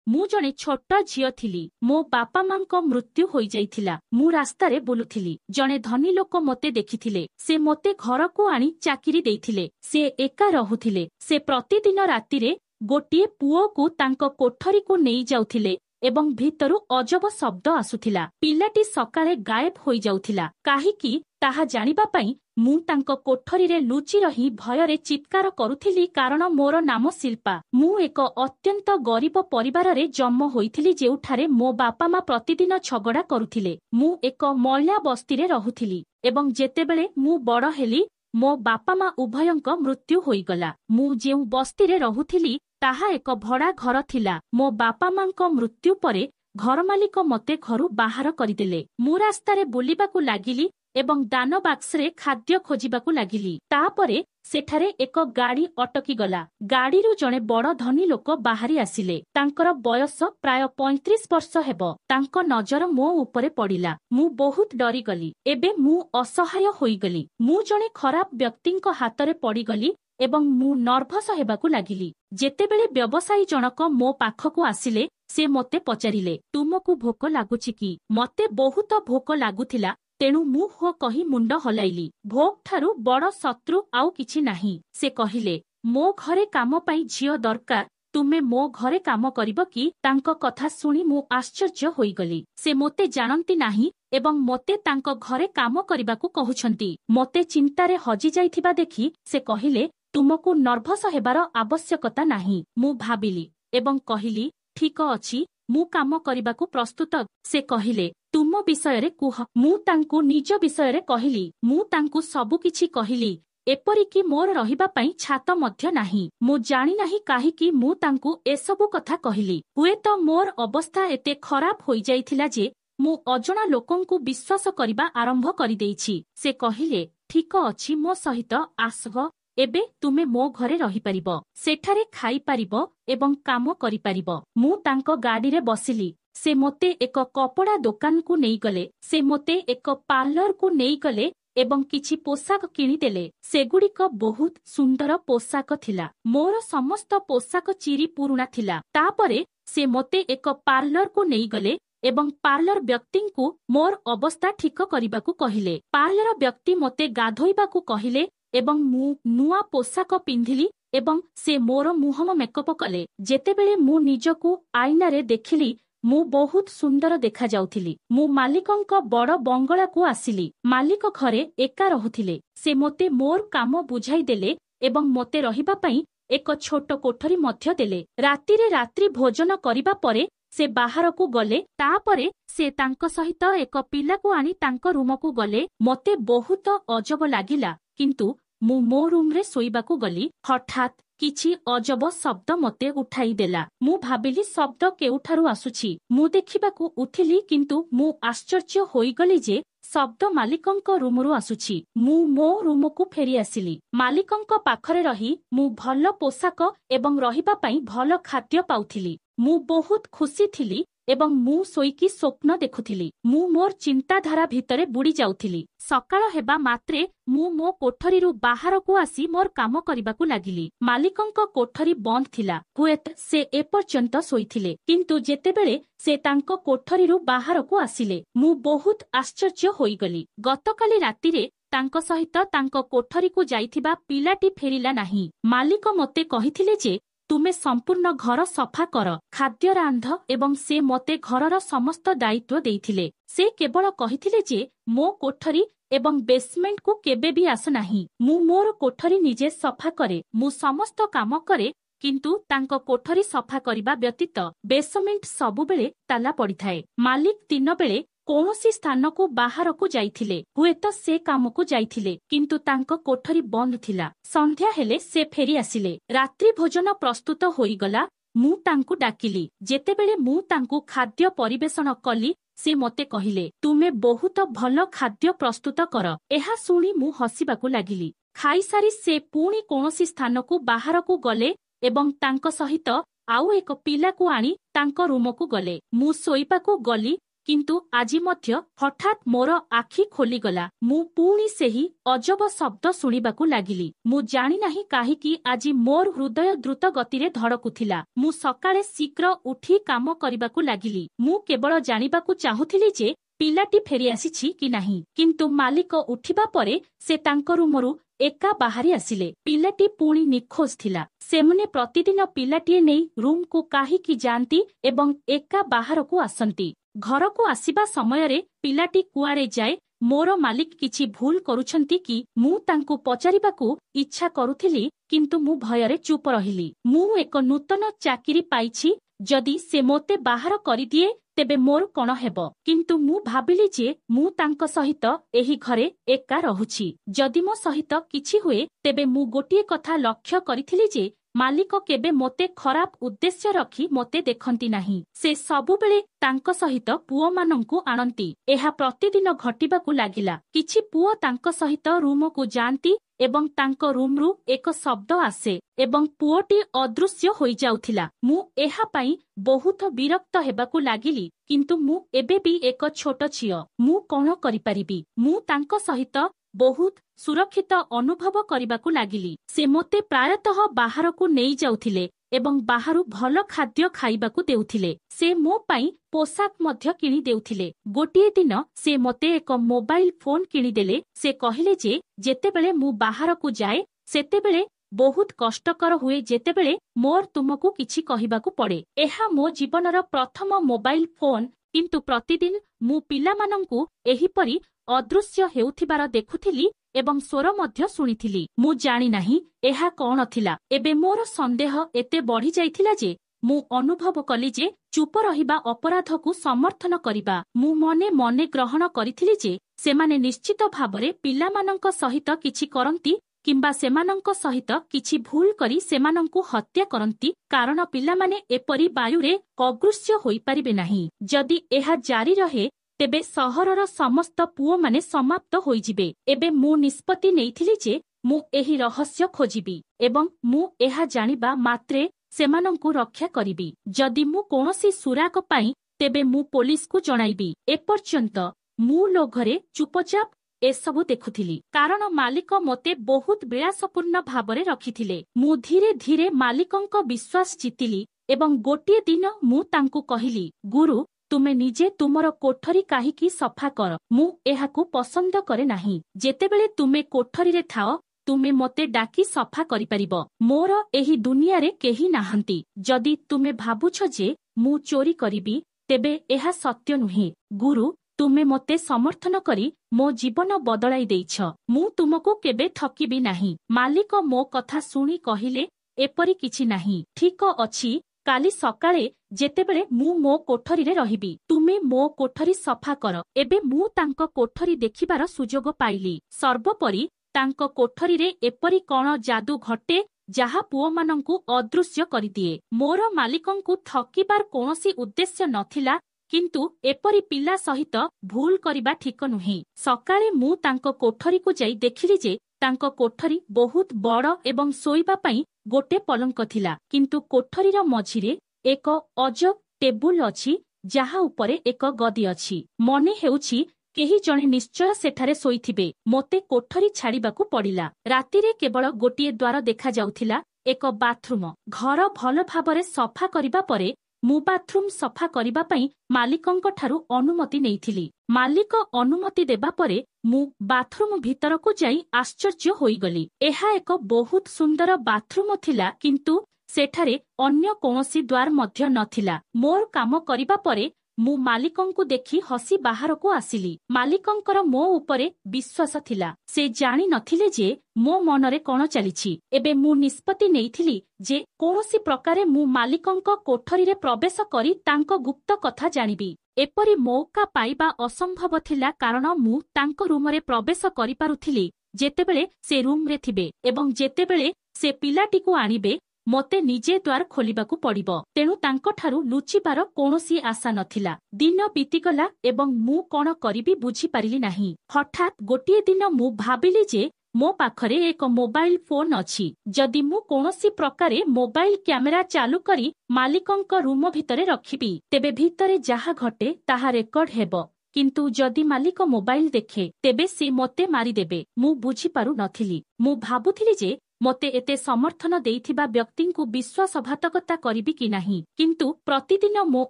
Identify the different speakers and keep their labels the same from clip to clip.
Speaker 1: मु जणे छोट झियो थिली। मो बापा मांको मृत्यु होई जाइथिला। मु रास्तारे बुलुथिली। जणे धनी लोक मते देखिथिले। से मते घर को आनी चाकिरी देइथिले। से एका रहुथिले। से प्रतिदिन रातिरे गोटिए पुओ को तांको कोठरी को नेई जाउथिले एवं भितरु अजब शब्द आसुथिला। पिलाटी सकाळे गायब होई जाउथिला। काहेकि ताहा जानिबा पई मु तांको कोठरी रे लुचि रही भयरे चित्कार करुथिली कारण मोर नाम शिल्पा। मु एक अत्यंत गरीब परिवार रे जन्म होइथिली जेउठारे मो बापा मा प्रतिदिन झगड़ा करुथिले। मु एक मळिया बस्ती रे रहुथिली एवं जेतेबेले मु बड़ हेली मो बापा मा उभयंक मृत्यु होईगला। मु जेउ बस्ती रे रहुथिली ताहा एक भड़ा घर थिला। मो बापा मांको मृत्यु परे घर मालिक मते घरु बाहर करिदेले। मु रास्तारे बुलिबाकू लागिली एवं दान बाक्सरे खाद्य खोजिबाकू लागिली। तापरे सेठारे एक गाड़ी अटकी गला। गाड़ीरु जणे बड़ धनी लोक बाहरी आसिले। तांकर बयस प्राय 35 वर्ष हेबो। तांको नजर मो उपरे पड़िला। मु बहुत डरी गली। एबे मु असहाय होई गली। मु जणे खराब व्यक्तिंको हातरे पड़ी गली एवं मु नर्भस हेबाकू लागिली। जेतेबेले व्यवसायी जनक मो पाखकू आसिले से मते पचारिले तुमकू भोक लागुछि कि? मते बहुत भोक लागुथिला तेणु मु हो कही मुंड हलाइली। भोक ठारू बड़ शत्रु आउ किछि नाही। से कहिले मो घरे काम पई झियो दरकार, तुमे मो घरे काम करिब कि? तांको कथा सुनी मु आश्चर्य होई गली। से मोते जानंती नाही एवं मोते तांको घरे काम करिबाकू कहुछंती। मोते चिंतारे हजि जाइथिबा देखि से कहिले तुमकू नर्भस हेबार आवश्यकता नाही। मु भाबिली एवं कहिली ठीक अछि मु काम करिबाकू प्रस्तुत। से कहिले तुम विषयरे कुह। मु तांकू निज विषयरे कहिली। मु तांकू सबु किछि कहिली एपरिकी मोर रहिबा पई छात मध्य नाही। मु जानि नाही काहेकि मु तांकू एसबु कथा कहिली। हुए तो मोर अवस्था एते खराब होई जाइथिला जे मु अजणा लोकंकू विश्वास करिबा आरंभ करि देइछि। से कहिले ठीक अछि मो सहित आसब। एबे तुमे मो घरे रही परिबो, सेठारे खाई परिबो एवं काम करि परिबो। मु तांको गाड़ी रे बसिली। से मोते एक कपड़ा दुकान को नेई गले। से मोते एक पार्लर को नेई गले एवं किछि पोशाक किनी देले। सेगुड़िक बहुत सुंदर पोशाक थिला। मोर समस्त पोशाक चिरी पुरुणा थिला। तापरे से मोते एक पार्लर को नेई गले एवं पार्लर व्यक्ति को मोर अवस्था ठीक करिबाकू कहिले। पार्लर व्यक्ति मोते गाधोइबाकू कहिले एवं मु नुआ पोशाक पिंधिली एवं से मोर मुहम मेकअप कले। जेतेबेले मु निजकू आईना रे देखिली मु बहुत सुंदर देखा जाउथिली। मु मालिकंक बड़ बंगला को आसिली। मालिक घरे एका रहुथिले। से मोते मोर काम बुझाई देले एवं मोते रहिबा पई एक छोट कोठरी मध्य देले। रातिरे रात्रि भोजन करिबा परे से बाहर को गले। तापरे से तांको सहित एक पिला को आनी तांको रूम को गले। मोते बहुत अजब लागिला किंतु मु मो रूम रे सोइबाकू गली। हठात किछि अजब शब्द मते उठाई देला। मु भाबिली शब्द केउठारू आसुछि। मु देखिबाकू उठिली किंतु मु आश्चर्य होई गली जे शब्द मालिकंक रूमरू आसुछि। मु मो रूम को फेरी आसिली। मालिकंक पाखरे रही मु भल पोशाक एवं रहिबा पई भल खाद्य पाउथिली। मु बहुत खुशी थिली एवं मु सोईकी स्वप्न देखुथिली। मु मोर चिंताधारा भितरे बुड़ी जाउथिली। सकाळ हेबा मात्रे मु मो कोठरीरू बाहर को आसी मोर काम करिबाकू लागिली। मालिकंक कोठरी बंद थिला। हुएत से एपर्यंत सोईथिले किंतु जेतेबेले से तांको कोठरीरू बाहर को आसिले मु बहुत आश्चर्य होई गली। गतकाली रातिरे तांको सहित तांको कोठरी को जाइथिबा पिलाटी फेरिला नाही। मालिक मते कहिथिले जे तुमे संपूर्ण घर सफा कर, खाद्य रांध एवं से मते घरर समस्त दायित्व देइथिले। से केवल कहिथिले जे मो कोठरी एवं बेसमेंट को केबे भी आस नाही। मु मोर कोठरी निजे सफा करे। मु समस्त काम करे किंतु तांको कोठरी सफा करिबा व्यतीत बेसमेंट सबुबेले ताला पड़िथाए। मालिक दिन बेले कौनसी स्थान को बाहर को जाइथिले। हुएत से काम को जाइथिले किंतु तांको कोठरी बंद थिला। संध्या हेले से फेरी आसिले। रात्रि भोजन प्रस्तुत होई गला। मु तांकु डाकिली। जेतेबेले मु तांकु खाद्य परिवेषण कली से मते कहिले तुमे बहुत भल खाद्य प्रस्तुत कर। एहा सुनी मु हसिबाकू लागिली। खाई सारी से पुणी कौनसी स्थान को बाहर को गले एवं तांको सहित आउ एक पिला को आनी तांको रूम को गले। मु सोईबाकू गली किंतु आजी मध्य हठात मोर आखि खोलीगला। मु पुणी सेही अजब शब्द शुणिबाकु लागिली। मु जानी नाही काहीकि आजी मोर हृदय द्रुत गतिरे धड़कुथिला। मु सकाळे शीघ्र उठी काम करिबाकु लागिली। मु केवल जानिबाकु चाहुथिली जे पिलाटी फेरी आसीछि कि नाही, किंतु मालिक उठिबा परे से तांको रूमरु एका बाहरी आसिले। पिलाटी पुणी निखोज थिला। सेमने प्रतिदिन पिलाटीए नेई रूम को काहीकि जांती एवं एका बाहरकु आसंती। घरकु आसिबा समयरे पिलाटी कुआरे जाए मोर मालिक किछि भूल करुछंती कि मु तांकु पचारिबाकु इच्छा करुथिली, किंतु मु भयरे चुप रहिली। मु एक नूतन चाकिरी पाइछि, जदि से मोते बाहर करिदिए तेबे मोर कण हेबो। किंतु मु भाबिली जे मु तांको सहित एही घरे एका रहुछि। जदि मो सहित किछि हुए तेबे मु गोटिए कथा लक्ष्य करिथिली जे मालिक केबे मोते खराब उद्देश्य रखी मोते देखंती नाही। से सबुबेले तांको सहित पुओ मानंकु आणंती। एहा प्रतिदिन घटिबाकु लागिला। किछि पुओ तांको सहित रूम को जांती एवं तांको रूमरु एक शब्द आसे एवं पुओटी अदृश्य होई जाउथिला। मु एहा पई बहुत विरक्त हेबाकु लागिली, किंतु मु एबे भी एक छोट छियो। मु कोन करि परिबी? मु तांको सहित बहुत सुरक्षित अनुभव करिबाकु लागिली। से मोते प्रायतः बाहरकु नेई जाउथिले एवं बाहरु भल खाद्य खाइबाकु देउथिले। से मो पई पोशाक मध्य किनी देउथिले। गोटिए दिन से मोते एक मोबाइल फोन किनी देले। से कहिले जे जेतेबेले मु बाहरकु जाए सेतेबेले बहुत कष्टकर हुए जेतेबेले मोर तुमको किछि कहिबाकु पड़े। एहा मो जीवनर प्रथम मोबाइल फोन, किंतु प्रतिदिन मु पिलामानंकु एहिपरि अदृश्य हेउथिबार देखुथिली एवं स्वर मध्य शुणिथिली। मु जानी नाही एहा कोन थिला। एबे मोर संदेह एते बढ़ी जाइथिला जे मु अनुभव कली जे चुप रहिबा अपराधकु समर्थन करिबा। मु मने मने ग्रहण करिथिली जे सेमाने निश्चित भाबरे पिलामानंक सहित किछि करंती किंबा सेमानंक सहित किछि भूल करी सेमानंकु हत्या करंती, कारण पिलामाने एपरि बायुरे अदृश्य होई परिबे नाही। जदि एहा जारी रहे तेबे सहरर समस्त पुओ माने समाप्त होई जिबे। एबे मु निष्पत्ति नेइथिली जे मु एही रहस्य खोजिबी एवं मु एहा जानिबा मात्रे सेमानंकु रक्षा करिबी। जदि मु कोनोसी सुराक पाई तेबे मु पुलिस को जणाइबी। एपर्यंत मु लोघरे चुपचाप एसबु देखुथिली, कारण मालिक मोते बहुत विलासपूर्ण भावरे रखिथिले। मु धीरे धीरे मालिकंक विश्वास जितिली एवं गोटिए दिन मु तांकु कहिली, गुरु तुमे निजे तुमर कोठरी काहीकि सफा कर। मु एहाकु पसंद करे नाही। जेतेबेले तुमे कोठरी रे थाओ तुमे मोते डाकी सफा करि परिबो। मोर एही दुनिया रे केही नाहंती। जदि तुमे भाबुछ जे मु चोरी करिबी तेबे एहा सत्य नुहे। गुरु तुमे मोते समर्थन करी मो जीवन बदलाई देइछ। मु तुमको केबे ठकिबी नाही। मालिक मो कथा सुनी कहिले, एपरि किछि नाही। ठीक अछि, काली सकाळे जेतेबेले मु मो कोठरी रे रहिबी तुमे मो कोठरी सफा कर। एबे मु तांको कोठरी देखिबार सुजोग पाइली। सर्वोपरि तांको कोठरी रे एपरि कोन जादू घटे जाहा पुओ मानंकु अदृश्य करिदिए। मोर मालिकंकु ठकिबार कोनोसी उद्देश्य नथिला, किंतु एपरि पिला सहित भूल करिबा ठीक नुहे। सकाळे मु तांको कोठरी को जाई देखिली जे तांको कोठरी बहुत बड़ एवं सोइबा पई गोटे पलंक थिला, किंतु कोठरीर मझिरे एक अजब टेबुल अछि जाहा उपरे एक गदी अछि। मने हेउछि केही जणे निश्चय सेठारे सोइथिबे। मोते कोठरी छाड़िबाकु पड़िला। रातिरे केवल गोटिए द्वार देखा जाउथिला, एक बाथरूम। घर भल भाबरे सफा करिबा परे मु बाथरूम सफा करिबा पई मालिकंक ठारू अनुमति नेइथिली। मालिक अनुमति देबा परे मु बाथरूम भितरकु जाई आश्चर्य होइगली। एहा एक बहुत सुंदर बाथरूम थिला, किंतु सेठारे अन्य कोनोसी द्वार मध्य नथिला। मोर काम करिबा परे मु मालिकंकु देखि हसी बाहरकु आसिली। मालिकंकर मो उपरे विश्वास थिला। से जानि नथिले जे मो मनरे कोन चलिछि। एबे मु निष्पत्ति नेइथिली जे कोनोसी प्रकारे मु मालिकंक कोठरी रे प्रवेश करी तांको गुप्त कथा जानिबी। एपरि मौका पाइबा असंभव थिला, कारण मु तांको रूम रे प्रवेश करि पारुथिली जेतेबेले से रूम रे थिबे एवं जेतेबेले से पिलाटी को आनिबे मोते निजे द्वार खोलिबाकु पड़िबो। तेणु तांको ठारू लुचिबार कोनोसी आशा नथिला। दिन बीतीगला एवं मु कोन करिबी बुझी पारिली नाही। हठात गोटिए दिन मु भाबिली जे मो पाखरे एक मोबाइल फोन अछि जदि मु कोनोसी प्रकारे मोबाइल कैमेरा चालू करी मालिकंक रूम भितरे रखिबी तेबे भितरे जाहा घटे ताहा रेकर्ड हेबो किंतु जदि मालिक मोबाइल देखे तेबे से मते मारी देबे। मु बुझी पारु नथिली। मु भाबुथिली जे मते एते समर्थन देइथिबा व्यक्तिंकु विश्वासघातकता करिबि कि नाही, किंतु प्रतिदिन मो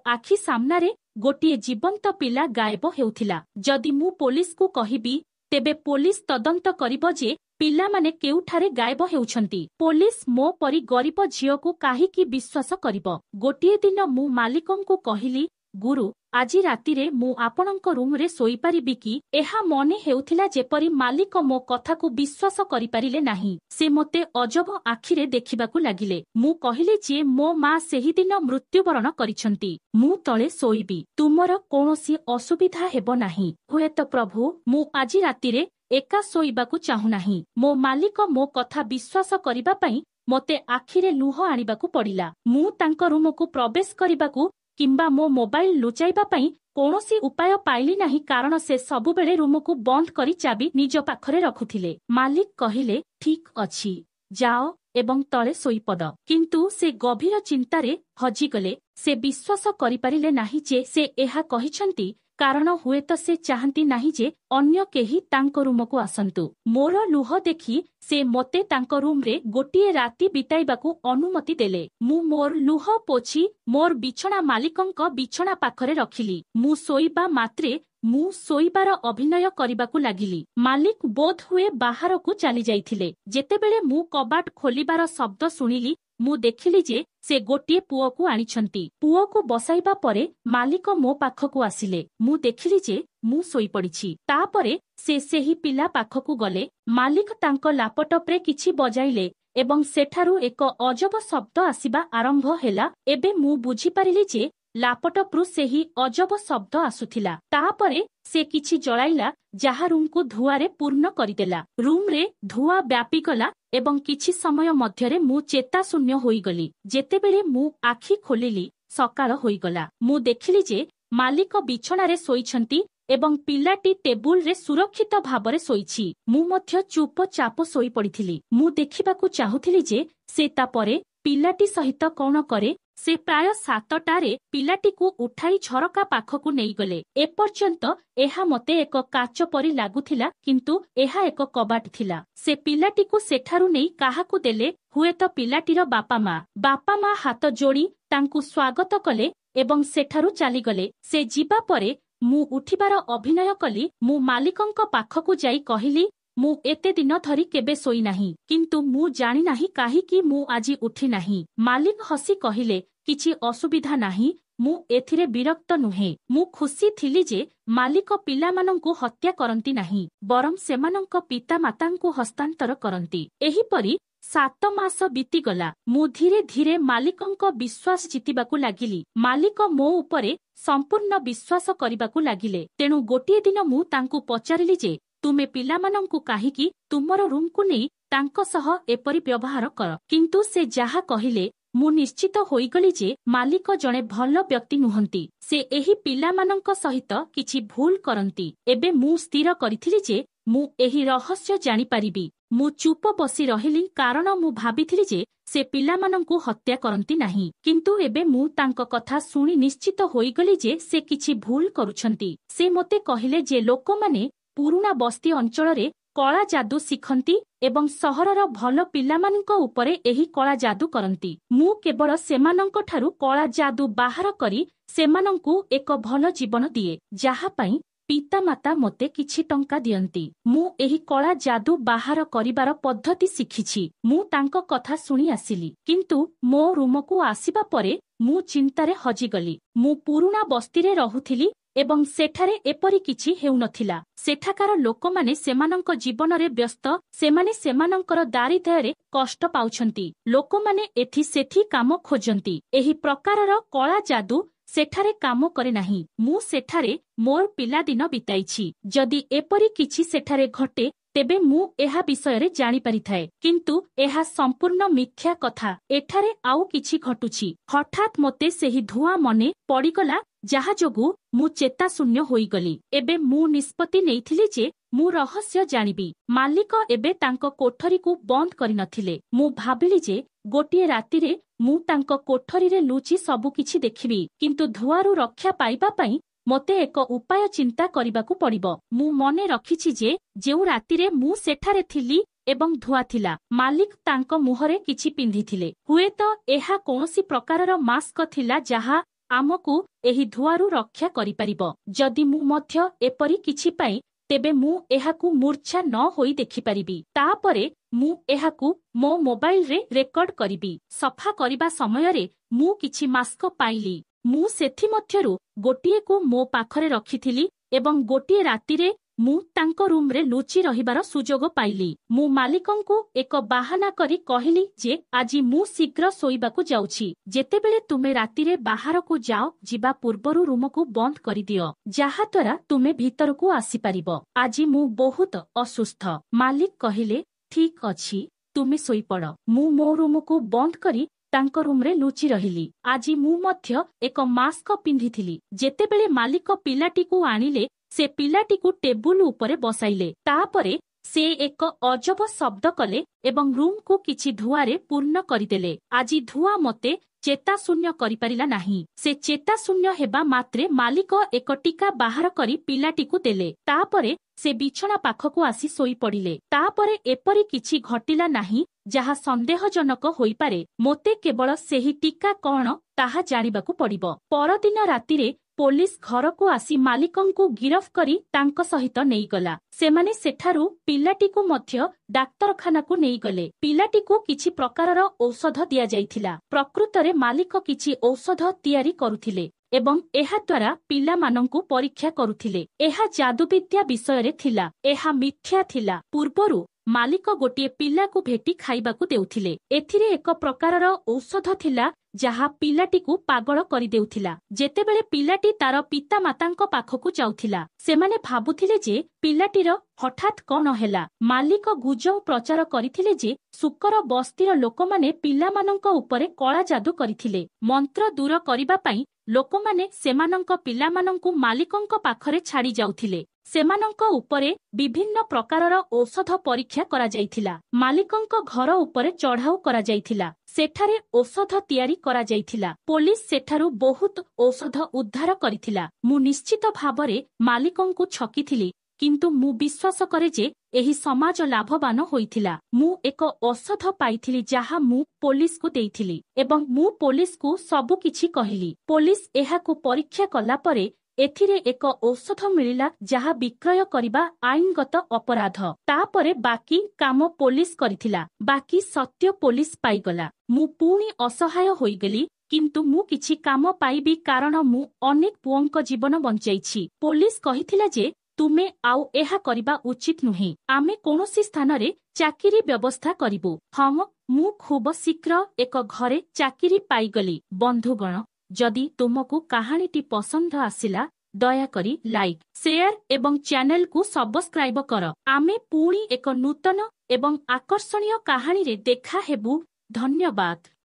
Speaker 1: आखि सामनारे गोटिए जीवंत पिला गायब हेउथिला। जदि मु पुलिस को कहिबी तेबे पुलिस तदंत करिबो जे पिलामाने केउठारे गायब हेउछंती। पुलिस मो परी गरीब झियोकु काहीकि विश्वास करिबो। गोटिए दिन मु मालिकंकु कहिली, गुरु आजी रातिरे मु आपणଙ୍କ रूमरे सोई पारिबि कि? एहा मने हेउथिला जेपरी मालिक मो कथाकु विश्वास करि पारिले नाही। से मते अजब आखिरे देखिबाकु लागिले। मु कहिले जे मो मा सेही दिन मृत्युवरण करिसंती। मु तळे सोईबी, तुमर कोनोसी असुविधा हेबो नाही। हुएत प्रभु मु आजी रातिरे एका सोईबाकु चाहू नाही। मो मालिक मो कथा विश्वास करिबा पई मते आखिरे लुह आनिबाकु पड़िला। मु तांक रूमकु प्रवेश करिबाकु किंबा मो मोबाइल लुचाइबा पई कोनोसी उपाय पाइली नाही, कारण से सबुबेले रूमकु बंद करी चाबी निज पाखरे रखुथिले। मालिक कहिले, ठीक अछि, जाओ एवं तळे सोईपद। किंतु से गभीर चिंतारे हजिगले। से विश्वास करि पारिले नाही जे से एहा कहिसंती, कारण हुएत से चाहंती नाही जे अन्य केही तांको रूमकु आसंतु। मोर लुह देखि से मते तांको रूमरे गोटिए राति बिताइबाकु अनुमति देले। मु मोर लुह पोछि मोर बिछଣା मालिकंक बिछଣା पाखरे रखिली। मु सोईबा मात्रे मु सोईबार अभिनय करिबाकु लागिली। मालिक बोध हुए बाहरकु चली जाइथिले। जेतेबेले मु कबाट खोलिबार शब्द सुनिली, मु देखिली जे से गोटिए पुओकु आनिछंती। पुओकु बसाइबा परे मालिक मो पाखकु आसिले। मु देखिली जे मु सोई पड़िछि। तापरे से सेही पिला पाखकु गले। मालिक तांको लैपटॉपरे किछि बजाइले एवं सेठारु एक अजब शब्द आसिबा आरंभ हेला। एबे मु बुझी पारिली जे लैपटॉपरु सेही अजब शब्द आसुथिला। तापरे से किछि जळाइला जाहा रूमकु धुआरे पूर्ण करिदेला। रूमरे धुआ व्यापी गला एवं किछि समय मध्यरे मु चेता शून्य होइगली। जेतेबेले मु आखि खोलिली सकाळ होइगला। मु देखिली जे मालिक बिछणारे सोइछंती एवं पिलाटी टेबुल रे सुरक्षित भाबरे सोइछि। मु मध्य चुपचाप सोई पड़िथिली। मु देखिबाकु चाहुथिली जे से तापरे पिलाटी सहित कोन करे। से प्राय 7टारे पिलाटीकु उठाई झरका पाखकु नेइगले। एपर्यंत एहा मते एक काच परी लागुथिला, किंतु एहा एक कबाट थिला। से पिलाटीकु सेठारु नेई काहाकु देले। हुएत पिलाटीर बापा मा हाथ जोड़ी तांकु स्वागत कले एवं सेठारु चालीगले। से जीवा परे मु उठिबार अभिनय कली। मु मालिकंक पाखकु जाई कहिली, मु एते दिन धरी केबे सोई नाही, किंतु मु जानि नाही काहीकि मु आजी उठी नाही। मालिक हसी कहिले, किछि असुविधा नाही, मु एथिरे विरक्त नुहे। मु खुशी थिली जे मालिक पिलामानंकु हत्या करंती नाही, बरं सेमानंक पिता मातांकु हस्तांतर करंती। एहीपरि 7 मास बीतीगला। मु धीरे धीरे मालिकंक विश्वास जितिबाकु लागिली। मालिक मो उपरे संपूर्ण विश्वास करिबाकु लागिले। तेणु गोटिए दिन मु तांकु पचारिली जे तुमे पिलामानंकु काहीकि तुमर रूमकु नेई तांक सह एपरि व्यवहार कर। किंतु से जाहा कहिले मु निश्चित होइगली जे मालिक जणे भल व्यक्ति नुहंती। से एही पिलामानंक सहित किछि भूल करंती। एबे मु स्थिर करिथिली जे मु एही रहस्य जानि पारिबी। मु चुप बसी रहिली, कारण मु भाबिथिली जे से पिलामानंकु हत्या करंती नाही। किंतु एबे मु तांक कथा सुनी निश्चित होइगली जे से किछि भूल करुछंती। से मते कहिले जे लोकमाने पुरुणा बस्ती अंचलरे कला जादू शिखंती एवं सहरर भल पिलामानंक उपरे एही कला जादू करंती। मु केवल सेमानंक ठारू कला जादू बाहर करी सेमानंकु एक भल जीवन दिए, जाहा पई पिता माता मते किछि टंका दियंती। मु एही कला जादू बाहर करिबार पद्धति शिखिछि। मु तांक कथा सुनी आसिली, किंतु मो रूमकु आसीबा परे मु चिंतारे हजिगली। मु पुरुणा बस्तीरे रहुथिली एवं सेठारे एपरि किछि हेउनथिला। सेठाकार लोकमाने सेमानंक जीवनरे व्यस्त। सेमाने सेमानंकर दारिद्र्ୟରେ कष्ट पाउछंती। लोकमाने एथि सेथि काम खोजंती। एही प्रकारर कला जादू सेठारे काम करे नाही। मु सेठारे मोर पिला दिन बिताइछि। जदि एपरि किछि सेठारे घटे तेबे मु एहा विषୟରେ जानि परिथाए, किंतु एहा संपूर्ण मिथ्या कथा। एठारे आउ किछि घटुछि। हठात मते सेही धुआ मने पड़िगला, ଯାହା ଯୋଗୁ ମୁଁ ଚେତା ଶୂନ୍ୟ ହୋଇଗଲି। ଏବେ ମୁଁ ନିଷ୍ପତ୍ତି ନେଇଥିଲି ଯେ ମୁଁ ରହସ୍ୟ ଜାଣିବି। ମାଲିକ ଏବେ ତାଙ୍କ କୋଠରୀକୁ ବନ୍ଦ କରିନଥିଲେ। ମୁଁ ଭାବିଲି ଯେ ଗୋଟିଏ ରାତିରେ ମୁଁ ତାଙ୍କ କୋଠରୀରେ ଲୁଚି ସବୁକିଛି ଦେଖିବି। କିନ୍ତୁ ଧୂଆଁରୁ ରକ୍ଷା ପାଇବା ପାଇଁ ମୋତେ ଏକ ଉପାୟ ଚିନ୍ତା କରିବାକୁ ପଡ଼ିବ। ମୁଁ ମନେ ରଖିଛି ଯେ ଯେଉଁ ରାତିରେ ମୁଁ ସେଠାରେ ଥିଲି ଏବଂ ଧୂଆଁ ଥିଲା, ମାଲିକ ତାଙ୍କ ମୁହଁରେ କିଛି ପିନ୍ଧିଥିଲେ। ହୁଏତ ଏହା କୌଣସି ପ୍ରକାରର ମାସ୍କ ଥିଲା ଯାହା ଆମକୁ ଏହି ଧୂଆଁରୁ ରକ୍ଷା କରିପାରିବ। ଯଦି ମୁଁ ମଧ୍ୟ ଏପରି କିଛି ପାଇଁ, ତେବେ ମୁଁ ଏହାକୁ ମୂର୍ଚ୍ଛା ନ ହୋଇ ଦେଖିପାରିବି। ତାପରେ ମୁଁ ଏହାକୁ ମୋ ମୋବାଇଲରେ ରେକର୍ଡ କରିବି। ସଫା କରିବା ସମୟରେ ମୁଁ କିଛି ମାସ୍କ ପାଇଲି। ମୁଁ ସେଥିମଧ୍ୟରୁ ଗୋଟିଏକୁ ମୋ ପାଖରେ ରଖିଥିଲି ଏବଂ ଗୋଟିଏ ରାତିରେ ମୁଁ ତାଙ୍କ ରୁମ୍ରେ ଲୁଚି ରହିବାର ସୁଯୋଗ ପାଇଲି। ମୁଁ ମାଲିକଙ୍କୁ ଏକ ବାହାନା କରି କହିଲି ଯେ ଆଜି ମୁଁ ଶୀଘ୍ର ଶୋଇବାକୁ ଯାଉଛି। ଯେତେବେଳେ ତୁମେ ରାତିରେ ବାହାରକୁ ଯାଅ, ଯିବା ପୂର୍ବରୁ ରୁମକୁ ବନ୍ଦ କରିଦିଅ, ଯାହାଦ୍ୱାରା ତୁମେ ଭିତରକୁ ଆସିପାରିବ। ଆଜି ମୁଁ ବହୁତ ଅସୁସ୍ଥ। ମାଲିକ କହିଲେ, ଠିକ୍ ଅଛି, ତୁମେ ଶୋଇପଡ଼। ମୁଁ ମୋ ରୁମକୁ ବନ୍ଦ କରି ତାଙ୍କ ରୁମ୍ରେ ଲୁଚି ରହିଲି। ଆଜି ମୁଁ ମଧ୍ୟ ଏକ ମାସ୍କ ପିନ୍ଧିଥିଲି। ଯେତେବେଳେ ମାଲିକ ପିଲାଟିକୁ ଆଣିଲେ, ସେ ପିଲାଟିକୁ ଟେବୁଲ ଉପରେ ବସାଇଲେ। ତାପରେ ସେ ଏକ ଅଜବ ଶବ୍ଦ କଲେ ଏବଂ ରୁମ୍କୁ କିଛି ଧୂଆଁରେ ପୂର୍ଣ୍ଣ କରିଦେଲେ। ଆଜି ଧୂଆଁ ମୋତେ ଚେତାଶୂନ୍ୟ କରିପାରିଲା ନାହିଁ। ସେ ଚେତାଶୂନ୍ୟ ହେବା ମାତ୍ରେ ମାଲିକ ଏକ ଟୀକା ବାହାର କରି ପିଲାଟିକୁ ଦେଲେ। ତାପରେ ସେ ବିଛଣା ପାଖକୁ ଆସି ଶୋଇପଡ଼ିଲେ। ତାପରେ ଏପରି କିଛି ଘଟିଲା ନାହିଁ ଯାହା ସନ୍ଦେହଜନକ ହୋଇପାରେ। ମୋତେ କେବଳ ସେହି ଟୀକା କ'ଣ ତାହା ଜାଣିବାକୁ ପଡ଼ିବ। ପରଦିନ ରାତିରେ ପୋଲିସ ଘରକୁ ଆସି ମାଲିକଙ୍କୁ ଗିରଫ କରି ତାଙ୍କ ସହିତ ନେଇଗଲା। ସେମାନେ ସେଠାରୁ ପିଲାଟିକୁ ମଧ୍ୟ ଡାକ୍ତରଖାନାକୁ ନେଇଗଲେ। ପିଲାଟିକୁ କିଛି ପ୍ରକାରର ଔଷଧ ଦିଆଯାଇଥିଲା। ପ୍ରକୃତରେ ମାଲିକ କିଛି ଔଷଧ ତିଆରି କରୁଥିଲେ ଏବଂ ଏହାଦ୍ୱାରା ପିଲାମାନଙ୍କୁ ପରୀକ୍ଷା କରୁଥିଲେ। ଏହା ଯାଦୁବିଦ୍ୟା ବିଷୟରେ ଥିଲା। ଏହା ମିଥ୍ୟା ଥିଲା। ପୂର୍ବରୁ ମାଲିକ ଗୋଟିଏ ପିଲାକୁ ଭେଟି ଖାଇବାକୁ ଦେଉଥିଲେ। ଏଥିରେ ଏକ ପ୍ରକାରର ଔଷଧ ଥିଲା ଯାହା ପିଲାଟିକୁ ପାଗଳ କରିଦେଉଥିଲା। ଯେତେବେଳେ ପିଲାଟି ତାର ପିତାମାତାଙ୍କ ପାଖକୁ ଯାଉଥିଲା, ସେମାନେ ଭାବୁଥିଲେ ଯେ ପିଲାଟିର ହଠାତ୍ କ'ଣ ହେଲା। ମାଲିକ ଗୁଜବ ପ୍ରଚାର କରିଥିଲେ ଯେ ଶୂକର ବସ୍ତିର ଲୋକମାନେ ପିଲାମାନଙ୍କ ଉପରେ କଳା ଯାଦୁ କରିଥିଲେ। ମନ୍ତ୍ର ଦୂର କରିବା ପାଇଁ ଲୋକମାନେ ସେମାନଙ୍କ ପିଲାମାନଙ୍କୁ ମାଲିକଙ୍କ ପାଖରେ ଛାଡ଼ି ଯାଉଥିଲେ। ସେମାନଙ୍କ ଉପରେ ବିଭିନ୍ନ ପ୍ରକାରର ଔଷଧ ପରୀକ୍ଷା କରାଯାଇଥିଲା। ମାଲିକଙ୍କ ଘର ଉପରେ ଚଢ଼ାଉ କରାଯାଇଥିଲା। ସେଠାରେ ଔଷଧ ତିଆରି କରାଯାଇଥିଲା। ପୋଲିସ ସେଠାରୁ ବହୁତ ଔଷଧ ଉଦ୍ଧାର କରିଥିଲା। ମୁଁ ନିଶ୍ଚିତ ଭାବରେ ମାଲିକଙ୍କୁ ଠକିଥିଲି, କିନ୍ତୁ ମୁଁ ବିଶ୍ୱାସ କରେ ଯେ ଏହି ସମାଜ ଲାଭବାନ ହୋଇଥିଲା। ମୁଁ ଏକ ଔଷଧ ପାଇଥିଲି ଯାହା ମୁଁ ପୋଲିସକୁ ଦେଇଥିଲି ଏବଂ ମୁଁ ପୋଲିସକୁ ସବୁକିଛି କହିଲି। ପୋଲିସ ଏହାକୁ ପରୀକ୍ଷା କଲା ପରେ ଏଥିରେ ଏକ ଔଷଧ ମିଳିଲା ଯାହା ବିକ୍ରୟ କରିବା ଆଇନଗତ ଅପରାଧ। ତାପରେ ବାକି କାମ ପୋଲିସ କରିଥିଲା। ବାକି ସତ୍ୟ ପୋଲିସ ପାଇଗଲା। ମୁଁ ପୁଣି ଅସହାୟ ହୋଇଗଲି, କିନ୍ତୁ ମୁଁ କିଛି କାମ ପାଇବି କାରଣ ମୁଁ ଅନେକ ପୁଅଙ୍କ ଜୀବନ ବଞ୍ଚାଇଛି। ପୋଲିସ କହିଥିଲା ଯେ ତୁମେ ଆଉ ଏହା କରିବା ଉଚିତ ନୁହେଁ। ଆମେ କୌଣସି ସ୍ଥାନରେ ଚାକିରି ବ୍ୟବସ୍ଥା କରିବୁ। ହଁ, ମୁଁ ଖୁବ ଶୀଘ୍ର ଏକ ଘରେ ଚାକିରି ପାଇଗଲି। ବନ୍ଧୁଗଣ, ଯଦି ତୁମକୁ କାହାଣୀଟି ପସନ୍ଦ ଆସିଲା, ଦୟାକରି ଲାଇକ୍, ସେୟାର ଏବଂ ଚ୍ୟାନେଲକୁ ସବସ୍କ୍ରାଇବ କର। ଆମେ ପୁଣି ଏକ ନୂତନ ଏବଂ ଆକର୍ଷଣୀୟ କାହାଣୀରେ ଦେଖା ହେବୁ। ଧନ୍ୟବାଦ।